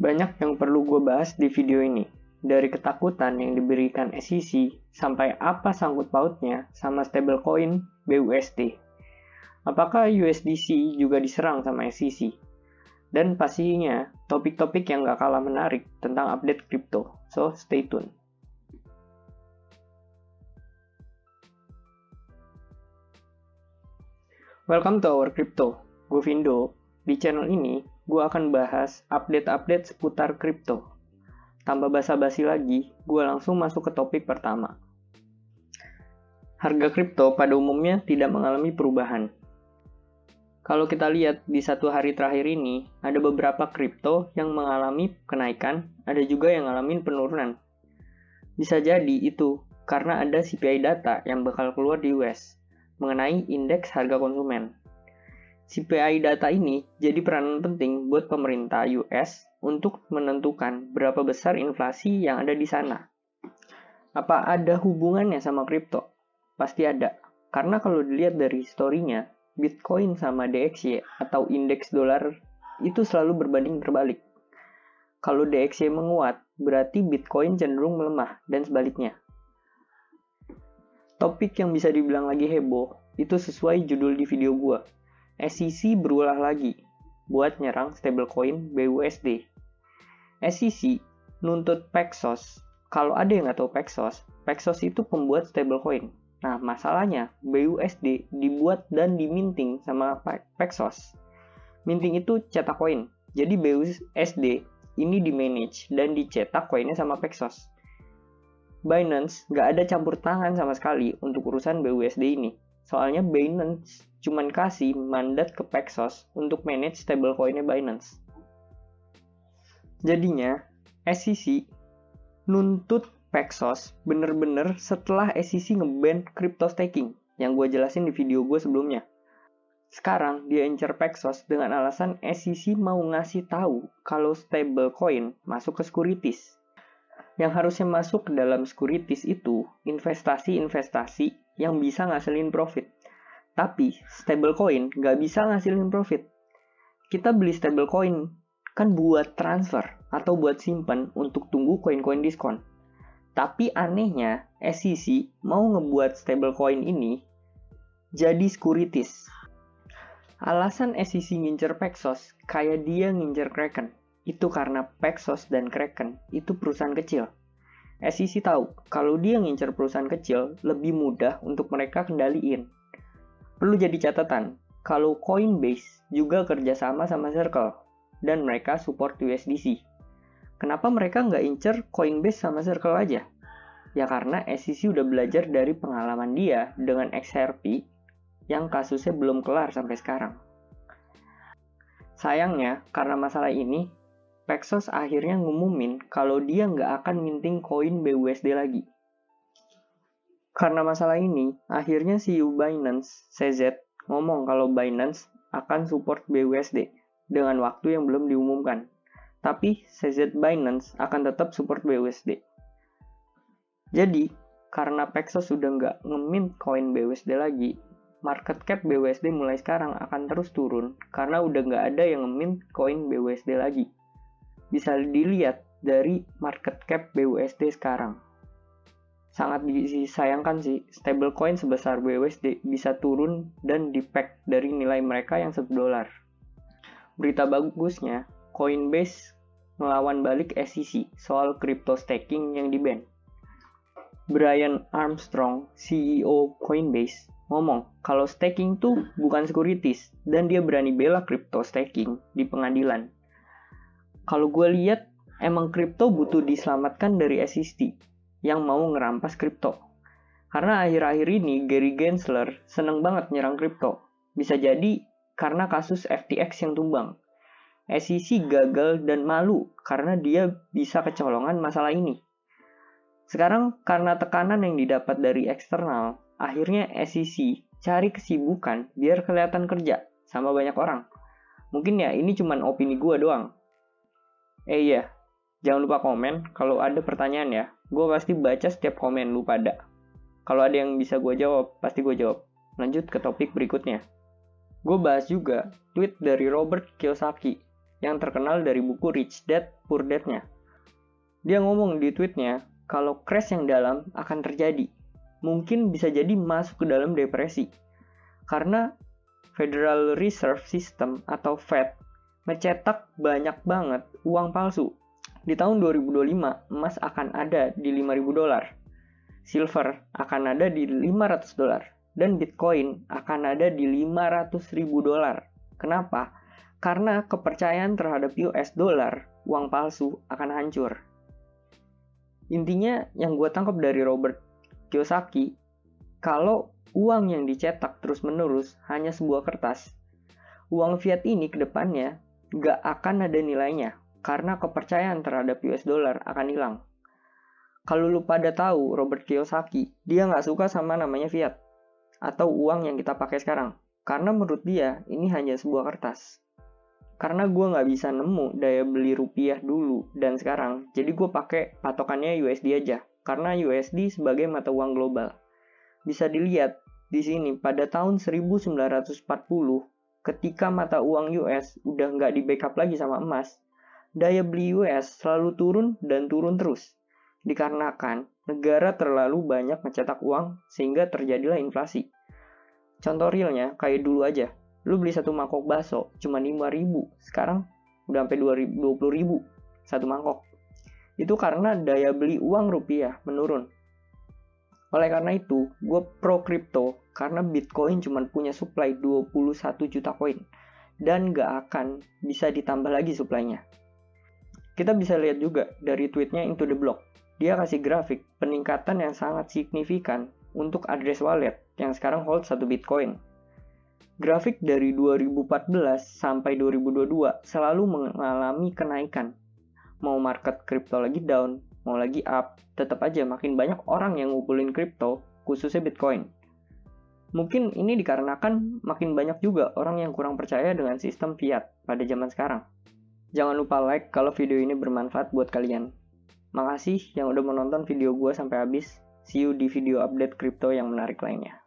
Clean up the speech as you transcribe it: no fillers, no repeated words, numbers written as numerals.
Banyak yang perlu gue bahas di video ini, dari ketakutan yang diberikan SEC sampai apa sangkut pautnya sama stablecoin BUSD. Apakah USDC juga diserang sama SEC? Dan pastinya topik-topik yang gak kalah menarik tentang update kripto, so stay tune. Welcome to our crypto, gue Vindo. Di channel ini, gue akan bahas update-update seputar kripto. Tanpa basa-basi lagi, gue langsung masuk ke topik pertama. Harga kripto pada umumnya tidak mengalami perubahan. Kalau kita lihat di satu hari terakhir ini, ada beberapa kripto yang mengalami kenaikan, ada juga yang ngalamin penurunan. Bisa jadi itu karena ada CPI data yang bakal keluar di US mengenai indeks harga konsumen. CPI data ini jadi peranan penting buat pemerintah US untuk menentukan berapa besar inflasi yang ada di sana. Apa ada hubungannya sama kripto? Pasti ada. Karena kalau dilihat dari historinya, Bitcoin sama DXY atau indeks dolar itu selalu berbanding terbalik. Kalau DXY menguat, berarti Bitcoin cenderung melemah dan sebaliknya. Topik yang bisa dibilang lagi heboh, itu sesuai judul di video gua. SEC berulah lagi buat nyerang stablecoin BUSD. SEC nuntut Paxos. Kalau ada yang nggak tahu Paxos itu pembuat stablecoin. Nah, masalahnya BUSD dibuat dan diminting sama Paxos. Minting itu cetak koin. Jadi BUSD ini dimanage dan dicetak koinnya sama Paxos. Binance nggak ada campur tangan sama sekali untuk urusan BUSD ini. Soalnya Binance cuman kasih mandat ke Paxos untuk manage stablecoinnya Binance. Jadinya, SEC nuntut Paxos bener-bener setelah SEC nge-ban crypto staking yang gue jelasin di video gue sebelumnya. Sekarang dia incer Paxos dengan alasan SEC mau ngasih tahu kalau stablecoin masuk ke securities. Yang harusnya masuk ke dalam securities itu investasi-investasi yang bisa ngasilin profit. Tapi stablecoin nggak bisa ngasilin profit. Kita beli stablecoin kan buat transfer atau buat simpan untuk tunggu koin-koin diskon. Tapi anehnya SEC mau ngebuat stablecoin ini jadi securities. Alasan SEC ngincer Paxos kayak dia ngincer Kraken. Itu karena Paxos dan Kraken itu perusahaan kecil. SEC tahu kalau dia ngincer perusahaan kecil lebih mudah untuk mereka kendaliin. Perlu jadi catatan, kalau Coinbase juga kerjasama sama Circle dan mereka support USDC. Kenapa mereka nggak incer Coinbase sama Circle aja? Ya karena SEC udah belajar dari pengalaman dia dengan XRP yang kasusnya belum kelar sampai sekarang. Sayangnya, karena masalah ini, Paxos akhirnya ngumumin kalau dia nggak akan minting koin BUSD lagi. Karena masalah ini, akhirnya CEO Binance, CZ, ngomong kalau Binance akan support BUSD dengan waktu yang belum diumumkan. Tapi CZ Binance akan tetap support BUSD. Jadi, karena Paxos sudah nggak nge-mint koin BUSD lagi, market cap BUSD mulai sekarang akan terus turun karena udah nggak ada yang nge-mint koin BUSD lagi. Bisa dilihat dari market cap BUSD sekarang. Sangat disayangkan sih, stablecoin sebesar BUSD bisa turun dan di-peg dari nilai mereka yang $1. Berita bagusnya, Coinbase melawan balik SEC soal crypto staking yang di-ban. Brian Armstrong, CEO Coinbase, ngomong kalau staking tuh bukan securities dan dia berani bela crypto staking di pengadilan. Kalau gue lihat, emang kripto butuh diselamatkan dari SEC yang mau ngerampas kripto. Karena akhir-akhir ini Gary Gensler seneng banget nyerang kripto. Bisa jadi karena kasus FTX yang tumbang. SEC gagal dan malu karena dia bisa kecolongan masalah ini. Sekarang karena tekanan yang didapat dari eksternal, akhirnya SEC cari kesibukan biar kelihatan kerja sama banyak orang. Mungkin ya ini cuman opini gue doang. Iya, jangan lupa komen kalau ada pertanyaan ya. Gue pasti baca setiap komen lu pada. Kalau ada yang bisa gue jawab, pasti gue jawab. Lanjut ke topik berikutnya. Gue bahas juga tweet dari Robert Kiyosaki. yang terkenal dari buku Rich Dad Poor Dad-nya. Dia ngomong di tweetnya kalau crash yang dalam akan terjadi. Mungkin bisa jadi masuk ke dalam depresi. Karena Federal Reserve System atau Fed mencetak banyak banget uang palsu. Di tahun 2025, emas akan ada di $5.000. Silver akan ada di $500. Dan Bitcoin akan ada di $500.000. Kenapa? Karena kepercayaan terhadap US dollar, uang palsu, akan hancur. Intinya yang gue tangkap dari Robert Kiyosaki, kalau uang yang dicetak terus-menerus hanya sebuah kertas, uang fiat ini ke depannya gak akan ada nilainya karena kepercayaan terhadap US dollar akan hilang. Kalau lu pada tahu Robert Kiyosaki, dia gak suka sama namanya fiat atau uang yang kita pakai sekarang. Karena menurut dia ini hanya sebuah kertas. Karena gue gak bisa nemu daya beli rupiah dulu dan sekarang, jadi gue pakai patokannya USD aja. Karena USD sebagai mata uang global. Bisa dilihat di sini pada tahun 1940, ketika mata uang US udah nggak di backup lagi sama emas, daya beli US selalu turun dan turun terus. Dikarenakan negara terlalu banyak mencetak uang sehingga terjadilah inflasi. Contoh realnya kayak dulu aja, lu beli satu mangkok bakso cuma 5.000, sekarang udah sampai 20.000 satu mangkok. Itu karena daya beli uang rupiah menurun. Oleh karena itu, gue pro crypto karena Bitcoin cuma punya supply 21 juta koin dan gak akan bisa ditambah lagi supply-nya. Kita bisa lihat juga dari tweetnya Into the Block. Dia kasih grafik peningkatan yang sangat signifikan untuk address wallet yang sekarang hold 1 Bitcoin. Grafik dari 2014 sampai 2022 selalu mengalami kenaikan. Mau market crypto lagi down, mau lagi up, tetap aja makin banyak orang yang ngumpulin crypto, khususnya Bitcoin. Mungkin ini dikarenakan makin banyak juga orang yang kurang percaya dengan sistem fiat pada zaman sekarang. Jangan lupa like kalau video ini bermanfaat buat kalian. Makasih yang udah menonton video gue sampai habis. See you di video update crypto yang menarik lainnya.